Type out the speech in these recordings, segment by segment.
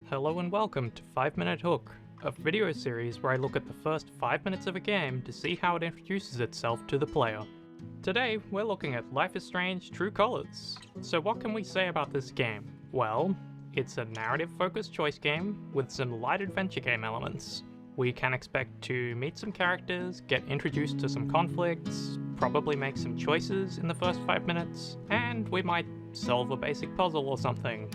Hello and welcome to 5 Minute Hook, a video series where I look at the first 5 minutes of a game to see how it introduces itself to the player. Today, we're looking at Life is Strange: True Colors. So what can we say about this game? Well, it's a narrative-focused choice game with some light adventure game elements. We can expect to meet some characters, get introduced to some conflicts, probably make some choices in the first 5 minutes, and we might solve a basic puzzle or something.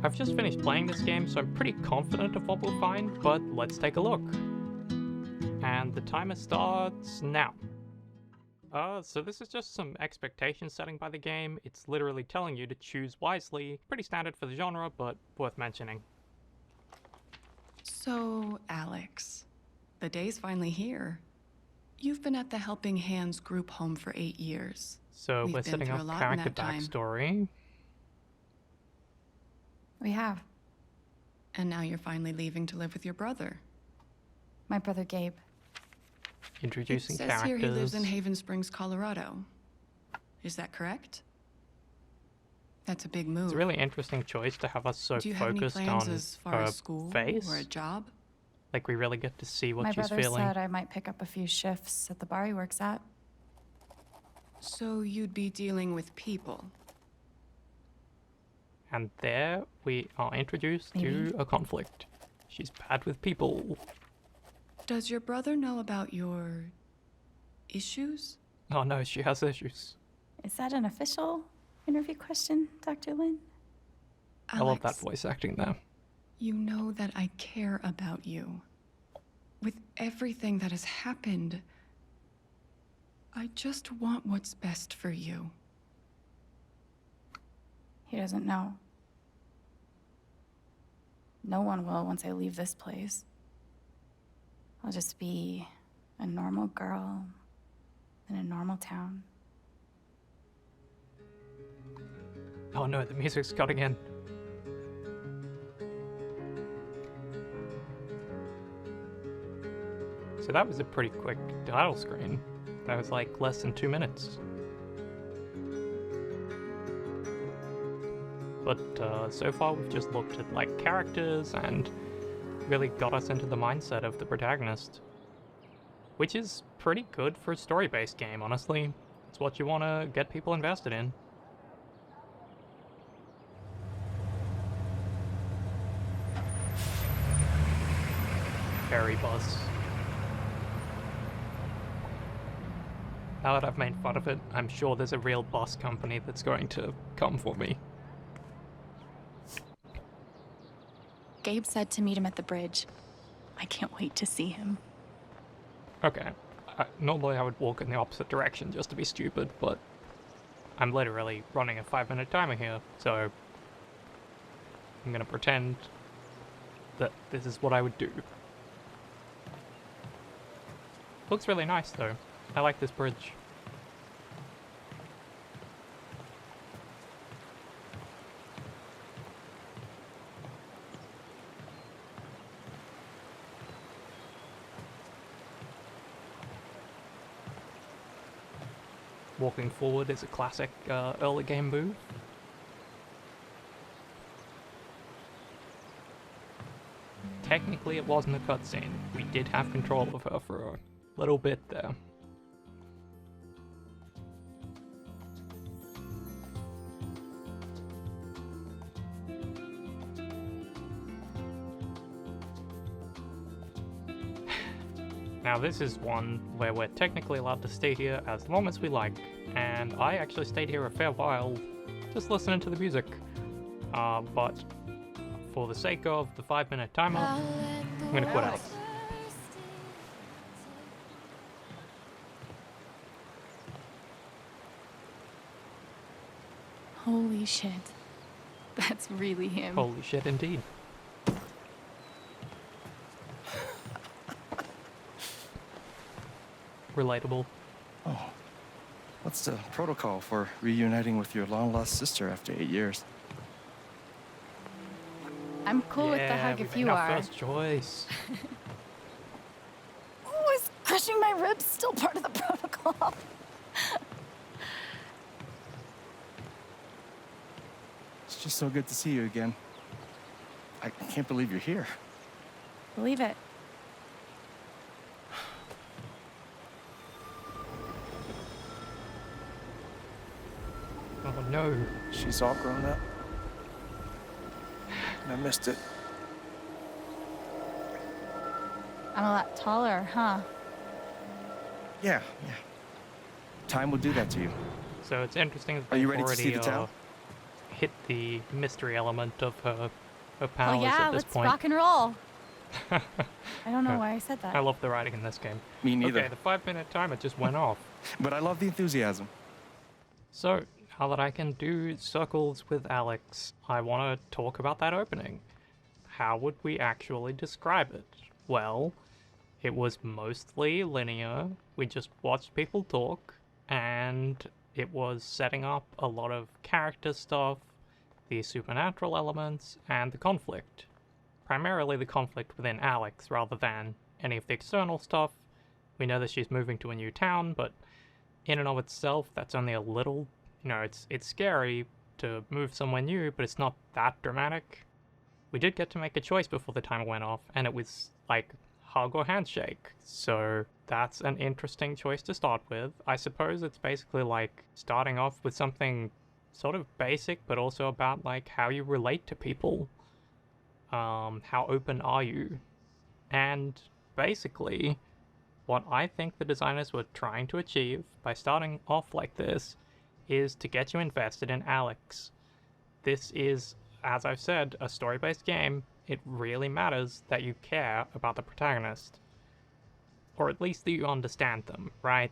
I've just finished playing this game, so I'm pretty confident of what we'll find, but let's take a look. And the timer starts now. So this is just some expectation setting by the game. It's literally telling you to choose wisely. Pretty standard for the genre, but worth mentioning. So, Alex, the day's finally here. You've been at the Helping Hands group home for 8 years. So we're setting up character backstory. We have. And now you're finally leaving to live with your brother. My brother Gabe. Introducing it says characters. Here he lives in Haven Springs, Colorado. Is that correct? That's a big move. It's a really interesting choice to have us so Do you have any focused plans on as far her as school face. or a job? Like we really get to see what My she's brother feeling. said I might pick up a few shifts at the bar he works at. So you'd be dealing with people. And there we are introduced Maybe. to a conflict. She's bad with people. Does your brother know about your issues? Oh no, she has issues. Is that an official interview question, Dr. Lin? I love that Alex, voice acting there. you know that I care about you. With everything that has happened, I just want what's best for you. He doesn't know. No one will once I leave this place. I'll just be a normal girl in a normal town. Oh no, the music's cutting in. So that was a pretty quick title screen. That was like less than 2 minutes. But so far we've just looked at like characters and really got us into the mindset of the protagonist. Which is pretty good for a story-based game, honestly. It's what you want to get people invested in. Ferry bus. Now that I've made fun of it, I'm sure there's a real bus company that's going to come for me. Gabe said to meet him at the bridge. I can't wait to see him. Okay. Normally I would walk in the opposite direction just to be stupid, but I'm literally running a 5-minute timer here, so I'm gonna pretend that this is what I would do. Looks really nice though. I like this bridge. Walking forward is a classic early game move. Technically it wasn't a cutscene. We did have control of her for a little bit there. Now this is one where we're technically allowed to stay here as long as we like, and I actually stayed here a fair while just listening to the music. But for the sake of the 5-minute timer, I'm gonna quit out. Holy shit. That's really him. Holy shit indeed. Relatable. Oh, what's the protocol for reuniting with your long-lost sister after 8 years? I'm cool with the hug if you our are. first choice. Oh, is crushing my ribs still part of the protocol? It's just so good to see you again. I can't believe you're here. Believe it. Oh no. She's all grown up. And I missed it. I'm a lot taller, huh? Yeah. Time will do that to you. So it's interesting that Are you they've ready to see already the town? hit the mystery element of her Oh powers yeah, at this let's point. rock and roll. I don't know why I said I that. love the writing in this game. Me neither. Okay, the 5-minute timer just went off. But I love the enthusiasm. So, now that I can do circles with Alex, I want to talk about that opening. How would we actually describe it? Well, it was mostly linear. We just watched people talk, and it was setting up a lot of character stuff, the supernatural elements, and the conflict. Primarily the conflict within Alex rather than any of the external stuff. We know that she's moving to a new town, but in and of itself, that's only a little, it's scary to move somewhere new, but it's not that dramatic. We did get to make a choice before the timer went off, and it was like hug or handshake. So that's an interesting choice to start with. I suppose it's basically like starting off with something sort of basic, but also about like how you relate to people. How open are you? And basically, what I think the designers were trying to achieve by starting off like this is to get you invested in Alex. This is, as I've said, a story-based game. It really matters that you care about the protagonist. Or at least that you understand them, right?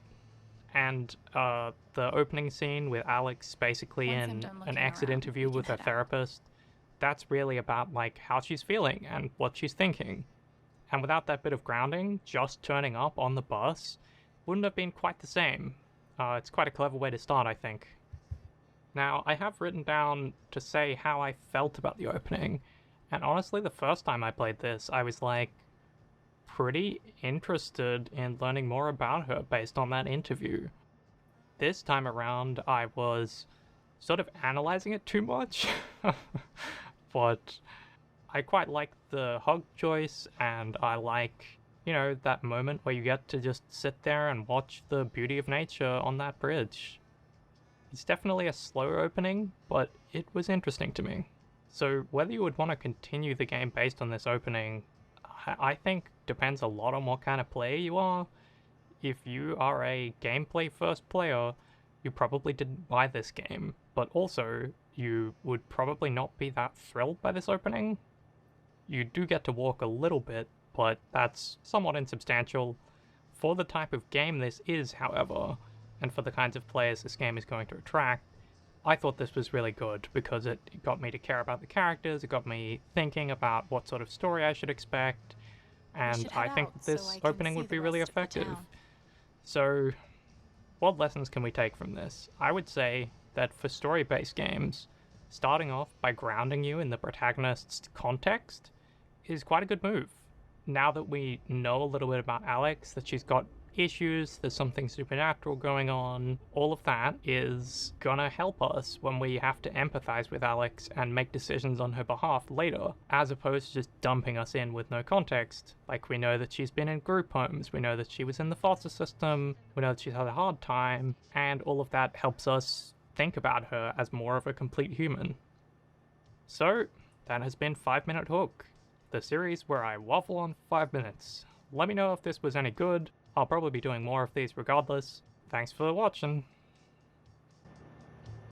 And the opening scene with Alex basically Once I'm in done an looking exit around, interview we with can her head out. therapist, that's really about like how she's feeling and what she's thinking. And without that bit of grounding, just turning up on the bus wouldn't have been quite the same. It's quite a clever way to start, I think. Now, I have written down to say how I felt about the opening, and honestly, the first time I played this, I was like pretty interested in learning more about her based on that interview. This time around, I was sort of analyzing it too much, but I quite like the hug choice, and I like, that moment where you get to just sit there and watch the beauty of nature on that bridge. It's definitely a slow opening, but it was interesting to me. So whether you would want to continue the game based on this opening, I think depends a lot on what kind of player you are. If you are a gameplay first player, you probably didn't buy this game, but also you would probably not be that thrilled by this opening. You do get to walk a little bit, but that's somewhat insubstantial. For the type of game this is, however, and for the kinds of players this game is going to attract, I thought this was really good because it got me to care about the characters, it got me thinking about what sort of story I should expect, and should I head think out that so this I can opening see would the be really rest of the effective. town. So, what lessons can we take from this? I would say that for story-based games, starting off by grounding you in the protagonist's context is quite a good move. Now that we know a little bit about Alex, that she's got issues, there's something supernatural going on, all of that is gonna help us when we have to empathize with Alex and make decisions on her behalf later, as opposed to just dumping us in with no context. Like, we know that she's been in group homes, we know that she was in the foster system, we know that she's had a hard time, and all of that helps us think about her as more of a complete human. So, that has been 5-Minute Hook, the series where I waffle on 5 minutes. Let me know if this was any good. I'll probably be doing more of these regardless. Thanks for watching.